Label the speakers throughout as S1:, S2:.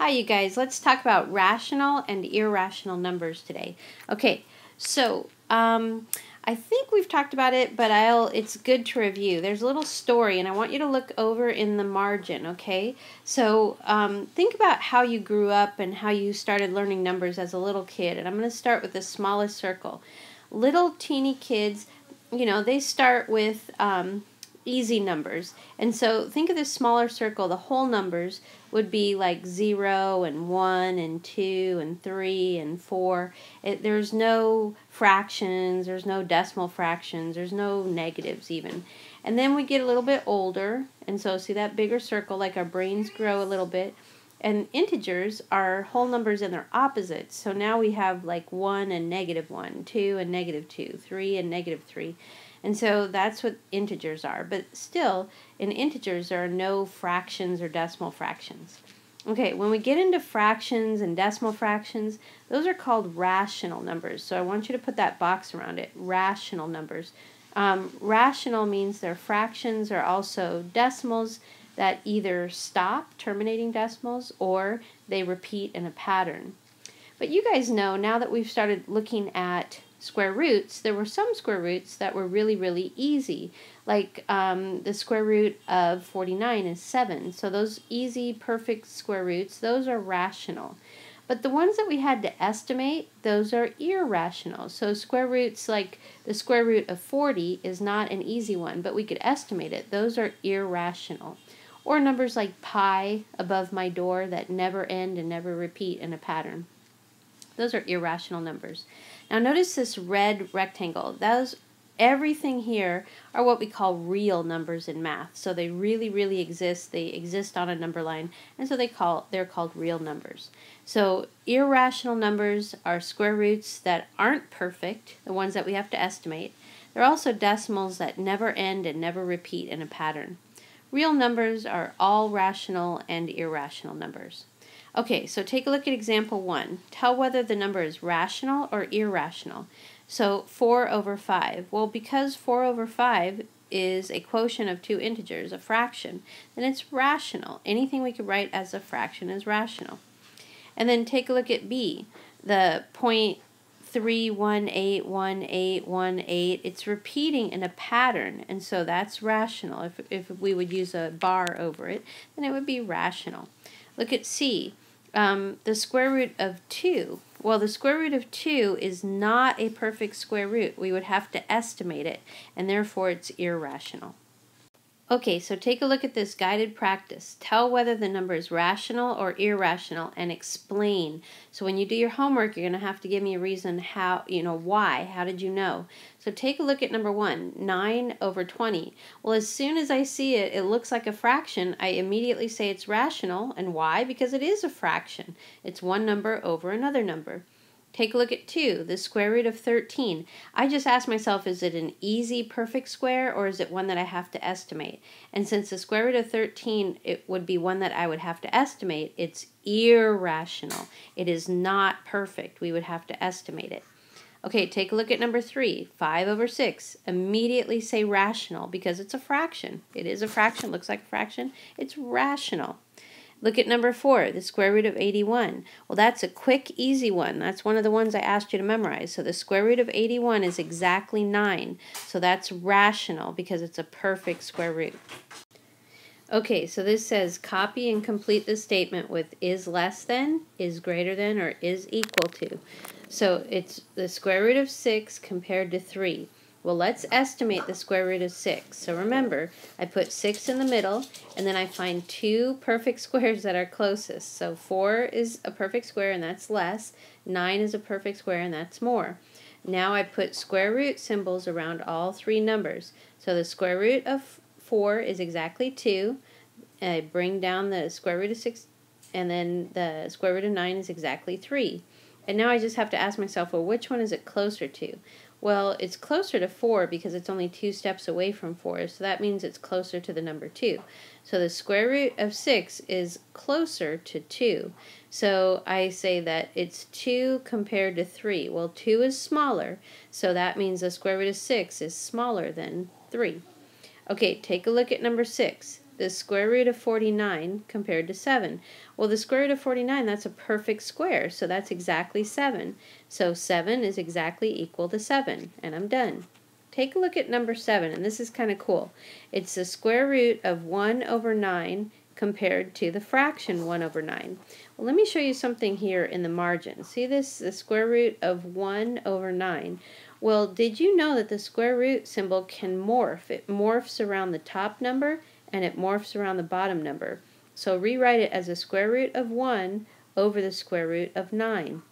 S1: Hi, you guys. Let's talk about rational and irrational numbers today. Okay, so I think we've talked about it, but it's good to review. There's a little story, and I want you to look over in the margin, okay? So think about how you grew up and how you started learning numbers as a little kid. And I'm going to start with the smallest circle. Little teeny kids, they start with easy numbers. And so think of this smaller circle. The whole numbers would be like 0 and 1 and 2 and 3 and 4. There's no fractions, there's no decimal fractions, there's no negatives even. And then we get a little bit older, and so see that bigger circle, like our brains grow a little bit. And integers are whole numbers and they're opposites. So now we have like 1 and -1, 2 and -2, 3 and -3. And so that's what integers are. But still, in integers, there are no fractions or decimal fractions. Okay, when we get into fractions and decimal fractions, those are called rational numbers. So I want you to put that box around it, rational numbers. Rational means they're fractions or also decimals that either stop, terminating decimals, or they repeat in a pattern. But you guys know, now that we've started looking at square roots, there were some square roots that were really, really easy. Like the square root of 49 is 7. So those easy, perfect square roots, those are rational. But the ones that we had to estimate, those are irrational. So square roots like the square root of 40 is not an easy one, but we could estimate it. Those are irrational. Or numbers like pi above my door that never end and never repeat in a pattern. Those are irrational numbers. Now notice this red rectangle. Everything here are what we call real numbers in math. So they really, really exist. They exist on a number line, and so they're called real numbers. So irrational numbers are square roots that aren't perfect, the ones that we have to estimate. They're also decimals that never end and never repeat in a pattern. Real numbers are all rational and irrational numbers. Okay, so take a look at example 1. Tell whether the number is rational or irrational. So 4 over 5. Well, because 4 over 5 is a quotient of two integers, a fraction, then it's rational. Anything we could write as a fraction is rational. And then take a look at B. The 0.3181818, it's repeating in a pattern, and so that's rational. If we would use a bar over it, then it would be rational. Look at C. The square root of 2. Well, the square root of 2 is not a perfect square root. We would have to estimate it, and therefore it's irrational. Okay, so take a look at this guided practice. Tell whether the number is rational or irrational and explain. So when you do your homework, you're going to have to give me a reason how, why. How did you know? So take a look at number 1, 9 over 20. Well, as soon as I see it, it looks like a fraction. I immediately say it's rational. And why? Because it is a fraction. It's one number over another number. Take a look at 2, the square root of 13. I just asked myself, is it an easy perfect square or is it one that I have to estimate? And since the square root of 13, it would be one that I would have to estimate, it's irrational. It is not perfect. We would have to estimate it. Okay, take a look at number 3, 5 over 6. Immediately say rational because it's a fraction. It is a fraction, looks like a fraction. It's rational. Look at number 4, the square root of 81. Well, that's a quick, easy one. That's one of the ones I asked you to memorize. So the square root of 81 is exactly 9. So that's rational because it's a perfect square root. Okay, so this says copy and complete the statement with is less than, is greater than, or is equal to. So it's the square root of 6 compared to 3. Well, let's estimate the square root of 6. So remember, I put 6 in the middle, and then I find two perfect squares that are closest. So 4 is a perfect square, and that's less. 9 is a perfect square, and that's more. Now I put square root symbols around all three numbers. So the square root of 4 is exactly 2. And I bring down the square root of 6, and then the square root of 9 is exactly 3. And now I just have to ask myself, well, which one is it closer to? Well, it's closer to 4 because it's only 2 steps away from 4, so that means it's closer to the number 2. So the square root of 6 is closer to 2. So I say that it's 2 compared to 3. Well, 2 is smaller, so that means the square root of 6 is smaller than 3. Okay, take a look at number 6. the square root of 49 compared to 7. Well, the square root of 49, that's a perfect square, so that's exactly 7. So 7 is exactly equal to 7, and I'm done. Take a look at number 7, and this is kind of cool. It's the square root of 1 over 9 compared to the fraction 1 over 9. Well, let me show you something here in the margin. See this, the square root of 1 over 9. Well, did you know that the square root symbol can morph? It morphs around the top number and it morphs around the bottom number. So rewrite it as the square root of 1 over the square root of 9.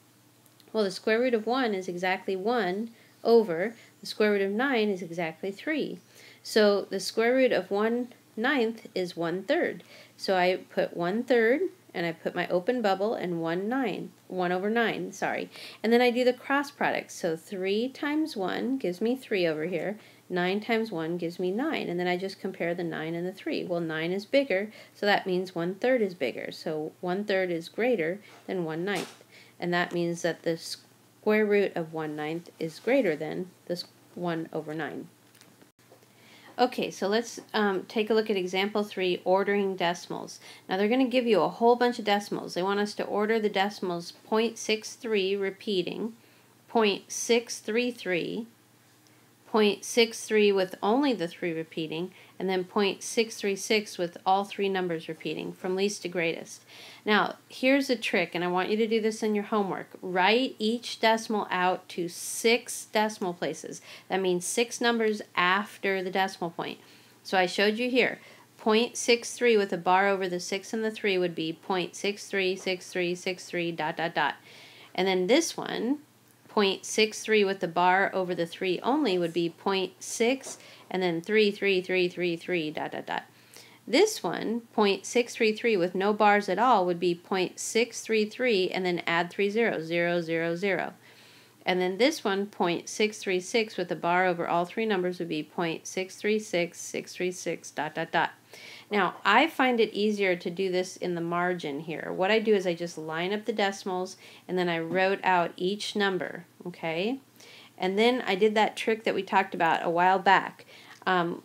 S1: Well, the square root of 1 is exactly 1 over the square root of 9 is exactly 3. So the square root of 1/9 is 1/3. So I put 1/3 and I put my open bubble and 1 over 9, sorry. And then I do the cross product. So 3 times 1 gives me 3 over here. 9 times 1 gives me 9. And then I just compare the 9 and the 3. Well, 9 is bigger, so that means 1/3 is bigger. So 1/3 is greater than 1/9. And that means that the square root of 1/9 is greater than this 1 over 9. Okay, so let's take a look at example 3, ordering decimals. Now they're going to give you a whole bunch of decimals. They want us to order the decimals 0.63 repeating, 0.633, 0.63 with only the 3 repeating, and then 0.636 with all 3 numbers repeating, from least to greatest. Now, here's a trick, and I want you to do this in your homework. Write each decimal out to 6 decimal places. That means 6 numbers after the decimal point. So I showed you here. 0.63 with a bar over the 6 and the 3 would be 0.636363 ... And then this one, 0.63 with the bar over the 3 only would be 0.6 and then 33333 ... This one, 0.633 with no bars at all would be 0.633 and then add 3 zeros, 0, 0, 0. And then this one, 0.636 with a bar over all 3 numbers would be 0.636636 ... Now, I find it easier to do this in the margin here. What I do is I just line up the decimals and then I wrote out each number, okay? And then I did that trick that we talked about a while back.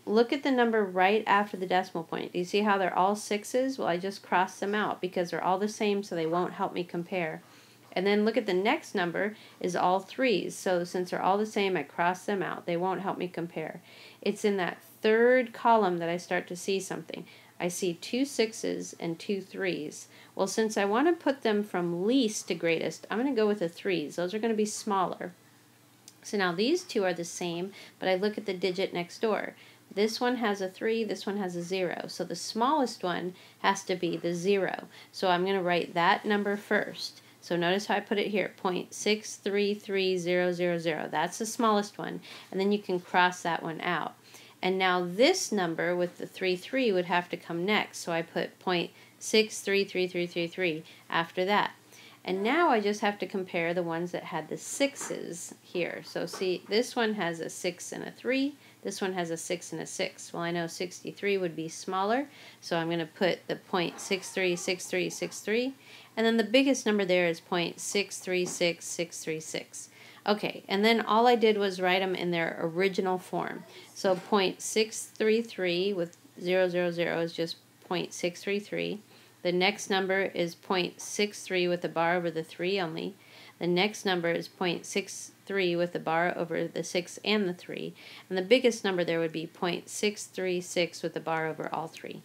S1: Look at the number right after the decimal point. Do you see how they're all 6s? Well, I just crossed them out because they're all the same, so they won't help me compare. And then look at the next number is all 3s. So since they're all the same, I cross them out. They won't help me compare. It's in that third column that I start to see something. I see 2 6s and 2 3s. Well, since I want to put them from least to greatest, I'm going to go with the 3s. Those are going to be smaller. So now these two are the same, but I look at the digit next door. This one has a 3, this one has a 0. So the smallest one has to be the 0. So I'm going to write that number first. So notice how I put it here, 0.633000. That's the smallest one. And then you can cross that one out. And now this number with the 3 would have to come next. So I put 0.633333 after that. And now I just have to compare the ones that had the 6s here. So see, this one has a 6 and a 3. This one has a 6 and a 6. Well, I know 63 would be smaller, so I'm going to put the 0.636363. And then the biggest number there is 0.636636. Okay, and then all I did was write them in their original form. So 0.633 with 000 is just 0.633. The next number is 0.63 with a bar over the 3 only. The next number is 0.63 with a bar over the 6 and the 3. And the biggest number there would be 0.636 with a bar over all 3.